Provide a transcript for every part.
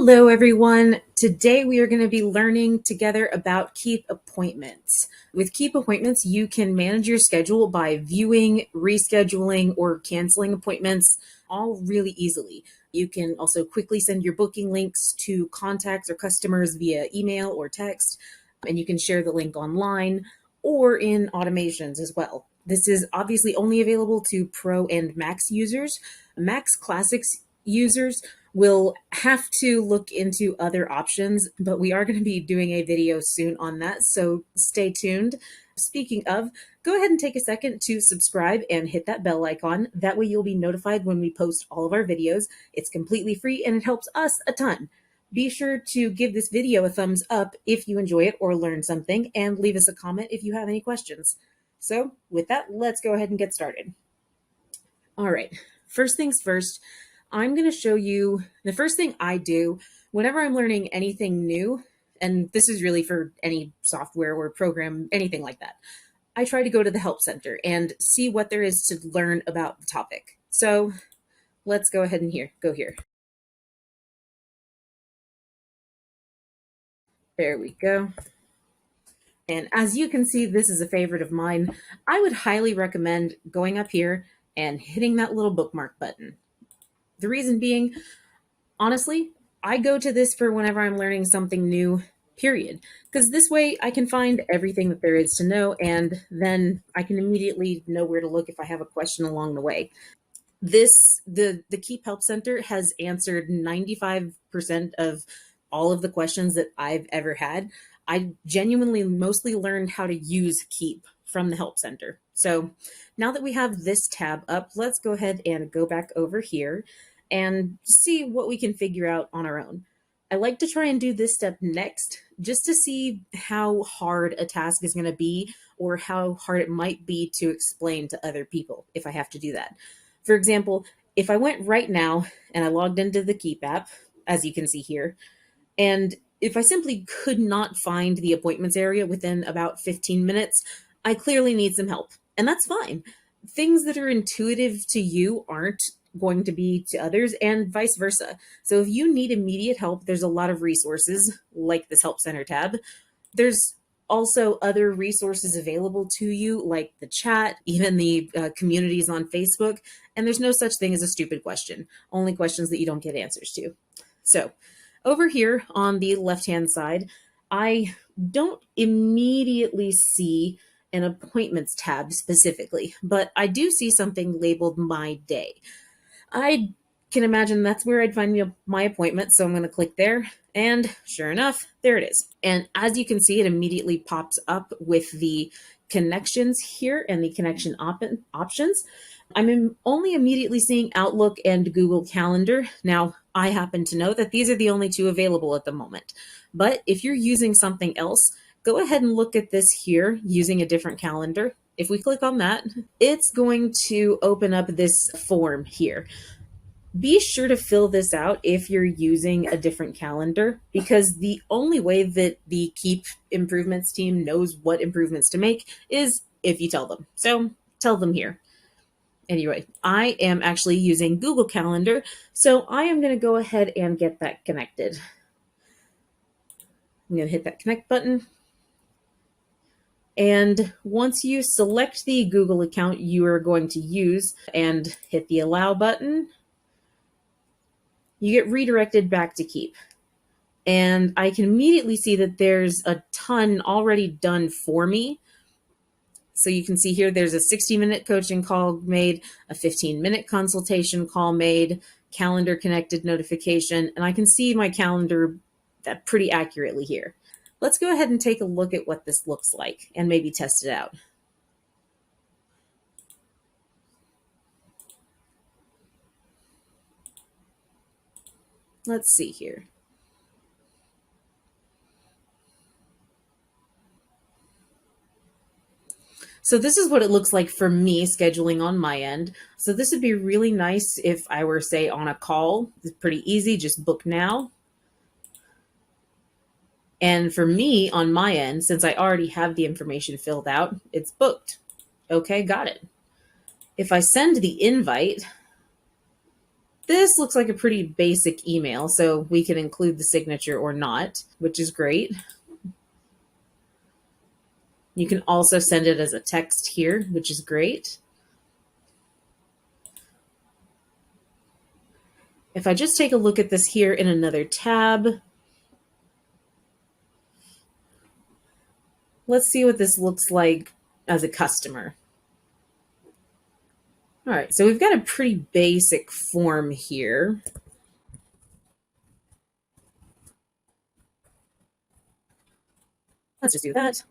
Hello, everyone. Today we are going to be learning together about Keap appointments. With Keap appointments, you can manage your schedule by viewing, rescheduling, or canceling appointments all really easily. You can also quickly send your booking links to contacts or customers via email or text, and you can share the link online or in automations as well. This is obviously only available to Pro and Max users. Max Classics users will have to look into other options, but we are going to be doing a video soon on that, so stay tuned. Speaking of, go ahead and take a second to subscribe and hit that bell icon. That way you'll be notified when we post all of our videos. It's completely free and it helps us a ton. Be sure to give this video a thumbs up if you enjoy it or learn something, and leave us a comment if you have any questions. So with that, let's go ahead and get started. All right, first things first, I'm going to show you the first thing I do whenever I'm learning anything new, and this is really for any software or program, anything like that. I try to go to the Help Center and see what there is to learn about the topic. So let's go ahead and go here. There we go. And as you can see, this is a favorite of mine. I would highly recommend going up here and hitting that little bookmark button. The reason being, honestly, I go to this for whenever I'm learning something new, period. Because this way I can find everything that there is to know, and then I can immediately know where to look if I have a question along the way. The Keap Help Center has answered 95% of all of the questions that I've ever had. I genuinely mostly learned how to use Keap from the Help Center. So now that we have this tab up, let's go ahead and go back over here and see what we can figure out on our own. I like to try and do this step next just to see how hard a task is going to be, or how hard it might be to explain to other people if I have to do that. For example, if I went right now and I logged into the Keap app, as you can see here, and if I simply could not find the appointments area within about 15 minutes, I clearly need some help. And that's fine. Things that are intuitive to you aren't going to be to others, and vice versa. So if you need immediate help, there's a lot of resources like this Help Center tab. There's also other resources available to you, like the chat, even the communities on Facebook. And there's no such thing as a stupid question, only questions that you don't get answers to. So over here on the left-hand side, I don't immediately see an appointments tab specifically, but I do see something labeled My Day. I can imagine that's where I'd find my appointment, so I'm going to click there, and sure enough, there it is. And as you can see, it immediately pops up with the connections here and the connection options. I'm only immediately seeing Outlook and Google Calendar. Now, I happen to know that these are the only two available at the moment. But if you're using something else, go ahead and look at this here using a different calendar. If we click on that, it's going to open up this form here. Be sure to fill this out if you're using a different calendar, because the only way that the Keap improvements team knows what improvements to make is if you tell them. So tell them here. Anyway, I am actually using Google Calendar, so I am going to go ahead and get that connected. I'm going to hit that connect button. And once you select the Google account you are going to use and hit the allow button, you get redirected back to Keap. And I can immediately see that there's a ton already done for me. So you can see here, there's a 60-minute coaching call made, a 15-minute consultation call made, calendar connected notification, and I can see my calendar that pretty accurately here. Let's go ahead and take a look at what this looks like and maybe test it out. Let's see here. So this is what it looks like for me scheduling on my end. So this would be really nice if I were, say, on a call. It's pretty easy, just book now. And for me on my end, since I already have the information filled out, it's booked. Okay, got it. If I send the invite, This looks like a pretty basic email, so we can include the signature or not, which is great. You can also send it as a text here, which is great. If I just take a look at this here in another tab, let's see what this looks like as a customer. All right, so we've got a pretty basic form here. Let's just do that.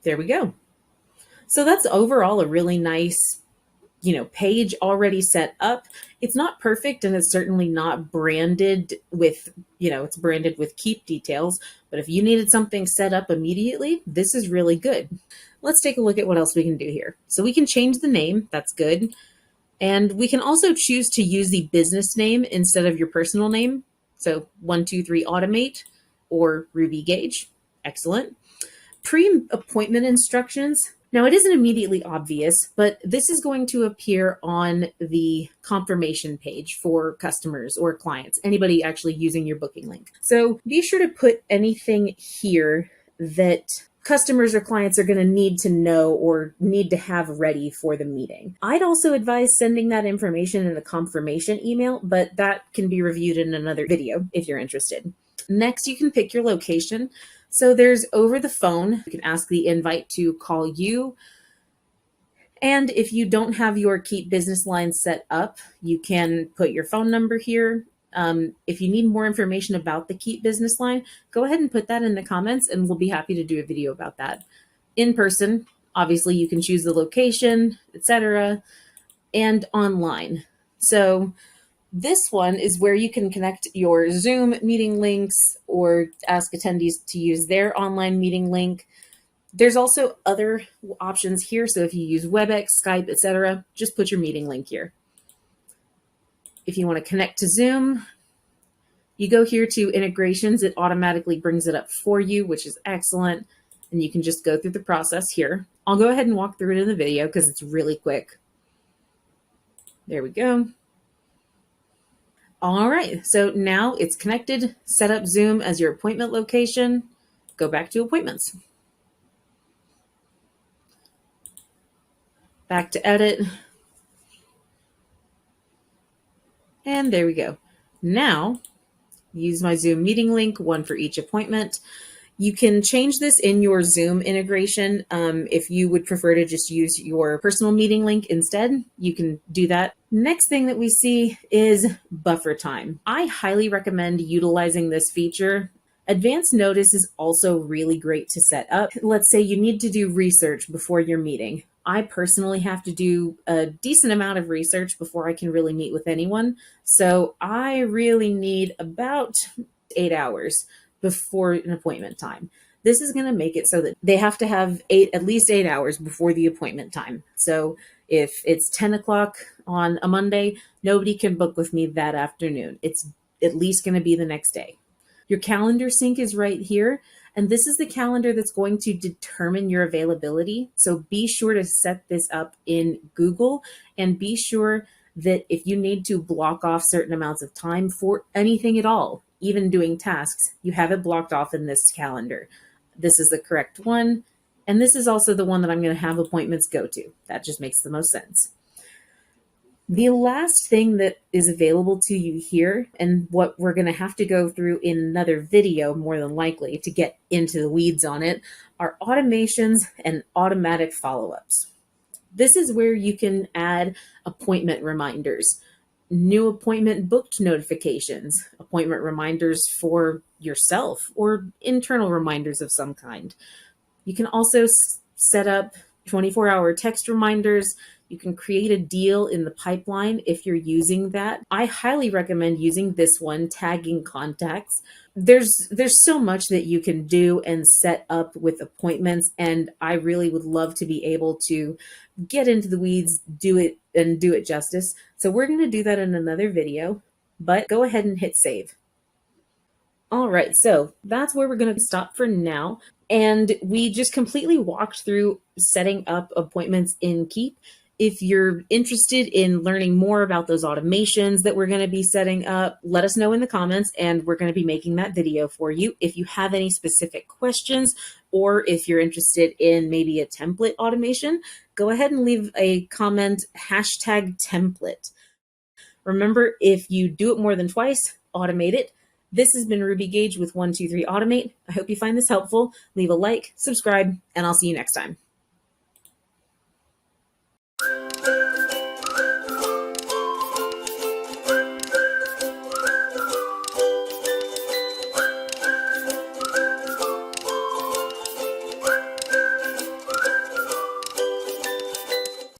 There we go. So that's overall a really nice, page already set up. It's not perfect and it's certainly not branded with, it's branded with Keap details. But if you needed something set up immediately, this is really good. Let's take a look at what else we can do here. So we can change the name. That's good. And we can also choose to use the business name instead of your personal name. So 123 Automate or Ruby Gauge. Excellent. Pre-appointment instructions. Now, it isn't immediately obvious, but this is going to appear on the confirmation page for customers or clients, anybody actually using your booking link. So be sure to put anything here that customers or clients are going to need to know or need to have ready for the meeting. I'd also advise sending that information in a confirmation email, but that can be reviewed in another video if you're interested. Next, you can pick your location. So there's over the phone. You can ask the invite to call you. And if you don't have your Keap business line set up, you can put your phone number here. If you need more information about the Keap business line, go ahead and put that in the comments and we'll be happy to do a video about that. In person, obviously you can choose the location, etc., and online. So this one is where you can connect your Zoom meeting links or ask attendees to use their online meeting link. There's also other options here. So if you use WebEx, Skype, etc., just put your meeting link here. If you want to connect to Zoom, you go here to integrations. It automatically brings it up for you, which is excellent. And you can just go through the process here. I'll go ahead and walk through it in the video because it's really quick. There we go. All right, so now it's connected. Set up Zoom as your appointment location. Go back to appointments. Back to edit. And there we go. Now, use my Zoom meeting link, one for each appointment. You can change this in your Zoom integration. If you would prefer to just use your personal meeting link instead, you can do that. Next thing that we see is buffer time. I highly recommend utilizing this feature. Advance notice is also really great to set up. Let's say you need to do research before your meeting. I personally have to do a decent amount of research before I can really meet with anyone. So I really need about 8 hours before an appointment time. This is going to make it so that they have to have at least 8 hours before the appointment time. So if it's 10 o'clock on a Monday, nobody can book with me that afternoon. It's at least going to be the next day. Your calendar sync is right here. And this is the calendar that's going to determine your availability. So be sure to set this up in Google and be sure that if you need to block off certain amounts of time for anything at all, even doing tasks, you have it blocked off in this calendar. This is the correct one. And this is also the one that I'm going to have appointments go to. That just makes the most sense. The last thing that is available to you here, and what we're going to have to go through in another video more than likely to get into the weeds on it, are automations and automatic follow-ups. This is where you can add appointment reminders, new appointment booked notifications, appointment reminders for yourself, or internal reminders of some kind. You can also set up 24-hour text reminders. You can create a deal in the pipeline if you're using that. I highly recommend using this one, tagging contacts. There's so much that you can do and set up with appointments, and I really would love to be able to get into the weeds, do it justice. So we're going to do that in another video, but go ahead and hit save. All right, so that's where we're going to stop for now. And we just completely walked through setting up appointments in Keap. If you're interested in learning more about those automations that we're going to be setting up, let us know in the comments and we're going to be making that video for you. If you have any specific questions, or if you're interested in maybe a template automation, go ahead and leave a comment, #template. Remember, if you do it more than twice, automate it. This has been Ruby Gage with 123 Automate. I hope you find this helpful. Leave a like, subscribe, and I'll see you next time.